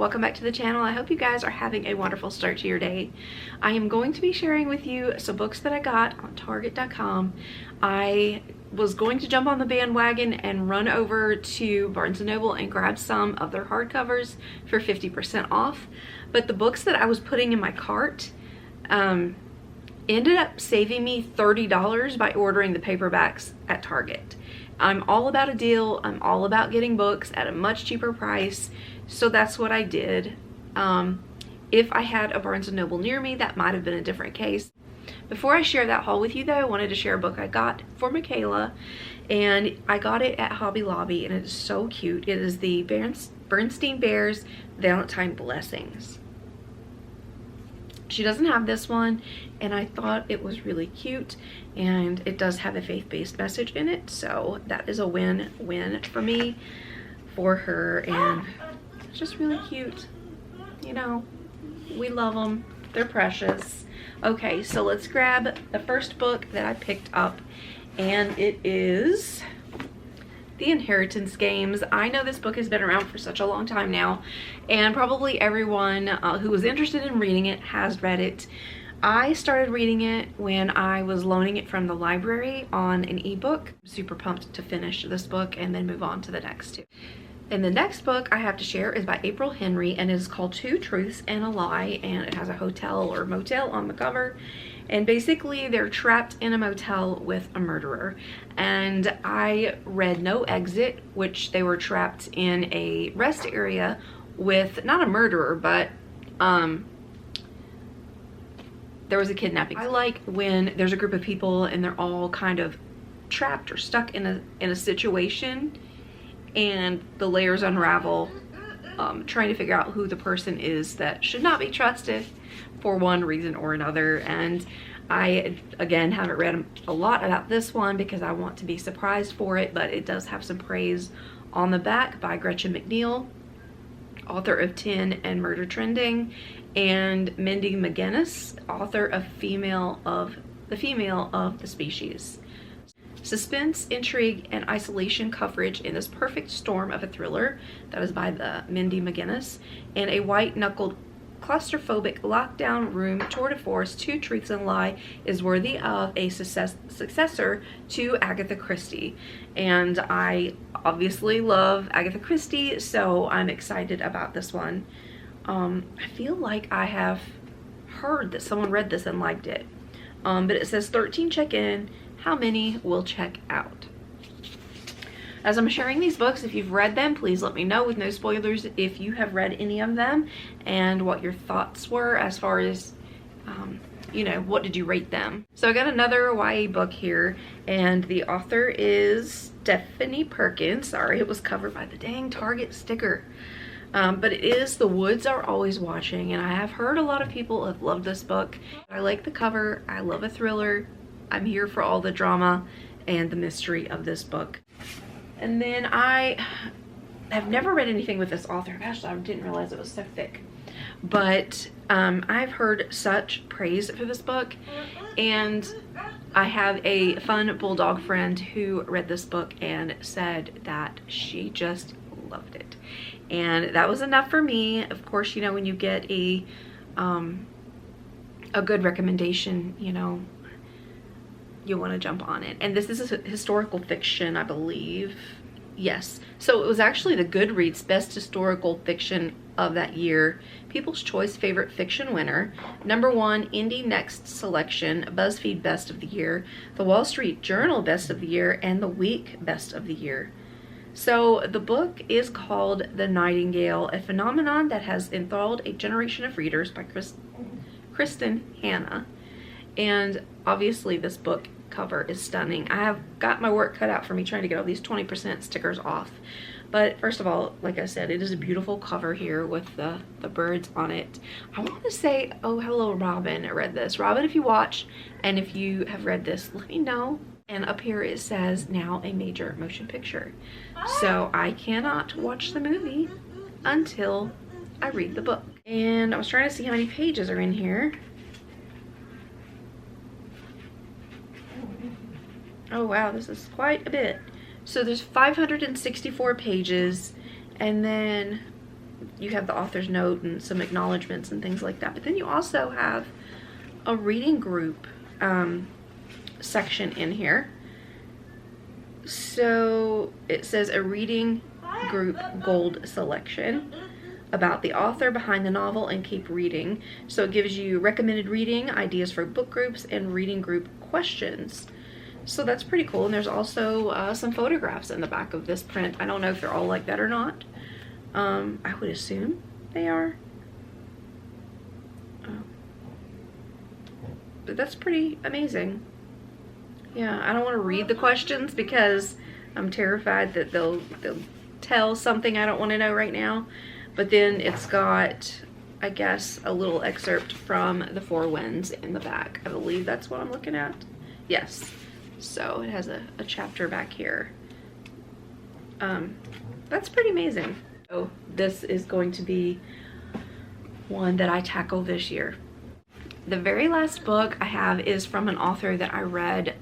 welcome back to the channel. I hope you guys are having a wonderful start to your day. I am going to be sharing with you some books that I got on Target.com. I was going to jump on the bandwagon and run over to Barnes & Noble and grab some of their hardcovers for 50% off, but the books that I was putting in my cart ended up saving me $30 by ordering the paperbacks at Target. I'm all about a deal. I'm all about getting books at a much cheaper price, so that's what I did. If I had a Barnes & Noble near me, that might have been a different case. Before I share that haul with you though, I wanted to share a book I got for Michaela, and I got it at Hobby Lobby, and it is so cute. It is the Bernstein Bears Valentine Blessings. She doesn't have this one, and I thought it was really cute, and it does have a faith-based message in it, so that is a win-win for me, for her, and it's just really cute. You know, we love them. They're precious. Okay, so let's grab the first book that I picked up, and it is The Inheritance Games. I know this book has been around for such a long time now, and probably everyone who was interested in reading it has read it. I started reading it when I was loaning it from the library on an ebook. I'm super pumped to finish this book and then move on to the next two. And the next book I have to share is by April Henry, and it is called Two Truths and a Lie, and it has a hotel or motel on the cover. And basically they're trapped in a motel with a murderer, and I read No Exit, which they were trapped in a rest area with not a murderer, but there was a kidnapping. I like when there's a group of people and they're all kind of trapped or stuck in a situation, and the layers unravel, trying to figure out who the person is that should not be trusted for one reason or another. And I, again, haven't read a lot about this one because I want to be surprised for it, but it does have some praise on the back by Gretchen McNeil, author of Tin and Murder Trending, and Mindy McGinnis, author of The Female of the Species. Suspense, intrigue, and isolation coverage in this perfect storm of a thriller. That is by the Mindy McGinnis. And a white-knuckled claustrophobic lockdown room tour de force, Two Truths and a Lie, is worthy of a successor to Agatha Christie. And I obviously love Agatha Christie, so I'm excited about this one. I feel like I have heard that someone read this and liked it. But it says 13 check in, how many will check out? As I'm sharing these books, if you've read them, please let me know with no spoilers if you have read any of them and what your thoughts were as far as, you know, what did you rate them? So I got another YA book here, and the author is Stephanie Perkins. Sorry, it was covered by the dang Target sticker. But it is The Woods Are Always Watching, and I have heard a lot of people have loved this book. I like the cover. I love a thriller. I'm here for all the drama and the mystery of this book. And then I have never read anything with this author. Gosh, I didn't realize it was so thick. But I've heard such praise for this book, and I have a fun bulldog friend who read this book and said that she just loved it. And that was enough for me. Of course, you know, when you get a good recommendation, you know, you want to jump on it. And this is a historical fiction, I believe. Yes. So it was actually the Goodreads Best Historical Fiction of that year, People's Choice Favorite Fiction winner, #1 Indie Next Selection, BuzzFeed Best of the Year, the Wall Street Journal Best of the Year, and the Week Best of the Year. So the book is called The Nightingale, a phenomenon that has enthralled a generation of readers, by Kristen Hanna. And obviously this book cover is stunning. I have got my work cut out for me trying to get all these 20% stickers off. But first of all, like I said, it is a beautiful cover here with the birds on it. I want to say, oh, hello, Robin. I read this. Robin, if you watch and if you have read this, let me know. And up here it says, now a major motion picture. So I cannot watch the movie until I read the book. And I was trying to see how many pages are in here. Oh wow, this is quite a bit. So there's 564 pages, and then you have the author's note and some acknowledgments and things like that. But then you also have a reading group section in here. So it says a reading group gold selection about the author behind the novel and keep reading. So it gives you recommended reading, ideas for book groups, and reading group questions. So that's pretty cool. And there's also some photographs in the back of this print. I don't know if they're all like that or not. I would assume they are. But that's pretty amazing. Yeah, I don't want to read the questions because I'm terrified that they'll tell something I don't want to know right now. But then it's got, I guess, a little excerpt from The Four Winds in the back. I believe that's what I'm looking at. Yes. So it has a chapter back here. That's pretty amazing. So this is going to be one that I tackle this year. The very last book I have is from an author that I read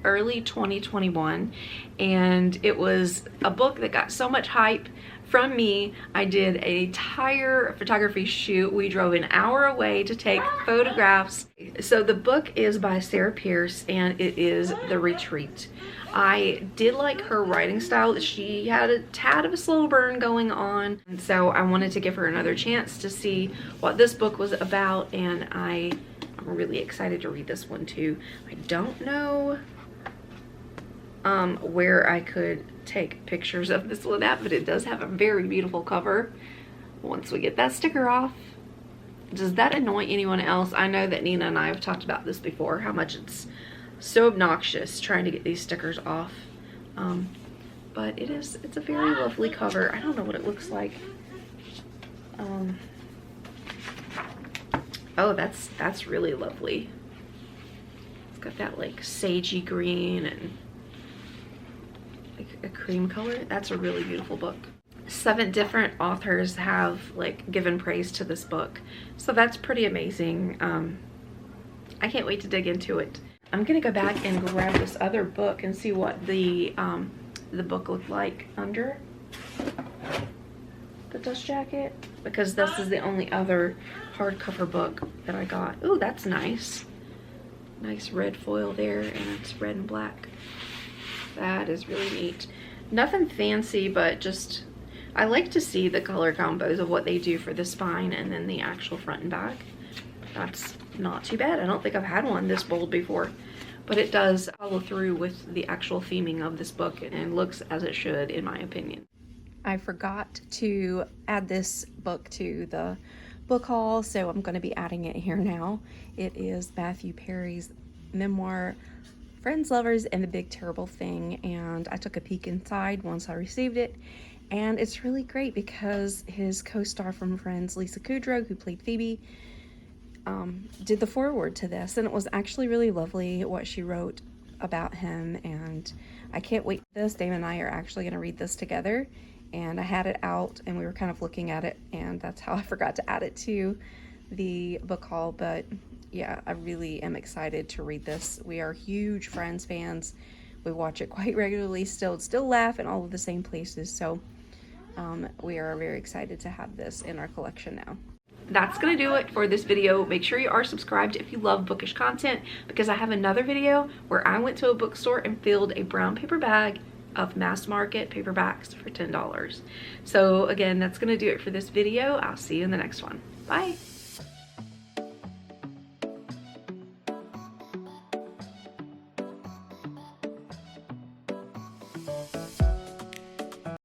early 2021, and it was a book that got so much hype from me. I did an entire photography shoot. We drove an hour away to take photographs. So the book is by Sarah Pierce, and it is The Retreat. I did like her writing style. She had a tad of a slow burn going on, and so I wanted to give her another chance to see what this book was about, and I'm really excited to read this one too. I don't know where I could take pictures of this one at, but it does have a very beautiful cover. Once we get that sticker off, does that annoy anyone else? I know that Nina and I have talked about this before, how much it's so obnoxious trying to get these stickers off. But it's a very lovely cover. I don't know what it looks like. Oh, that's really lovely. It's got that like sagey green and like a cream color. That's a really beautiful book. 7 different authors have like given praise to this book, so that's pretty amazing. I can't wait to dig into it. I'm gonna go back and grab this other book and see what the book looked like under the dust jacket, because this is the only other hardcover book that I got. Ooh, that's nice. Nice red foil there, and it's red and black. That is really neat. Nothing fancy, but just, I like to see the color combos of what they do for the spine and then the actual front and back. That's not too bad. I don't think I've had one this bold before, but it does follow through with the actual theming of this book and looks as it should, in my opinion. I forgot to add this book to the book haul, so I'm going to be adding it here now. It is Matthew Perry's memoir, Friends, Lovers, and the Big Terrible Thing, and I took a peek inside once I received it, and it's really great because his co-star from Friends, Lisa Kudrow, who played Phoebe, did the foreword to this, and it was actually really lovely what she wrote about him, and I can't wait for this. Dave and I are actually going to read this together, and I had it out and we were kind of looking at it, and that's how I forgot to add it to the book haul. But yeah, I really am excited to read this. We are huge Friends fans. We watch it quite regularly, still laugh in all of the same places, so we are very excited to have this in our collection now. That's gonna do it for this video. Make sure you are subscribed if you love bookish content, because I have another video where I went to a bookstore and filled a brown paper bag of mass market paperbacks for $10. So again, that's gonna do it for this video. I'll see you in the next one. Bye.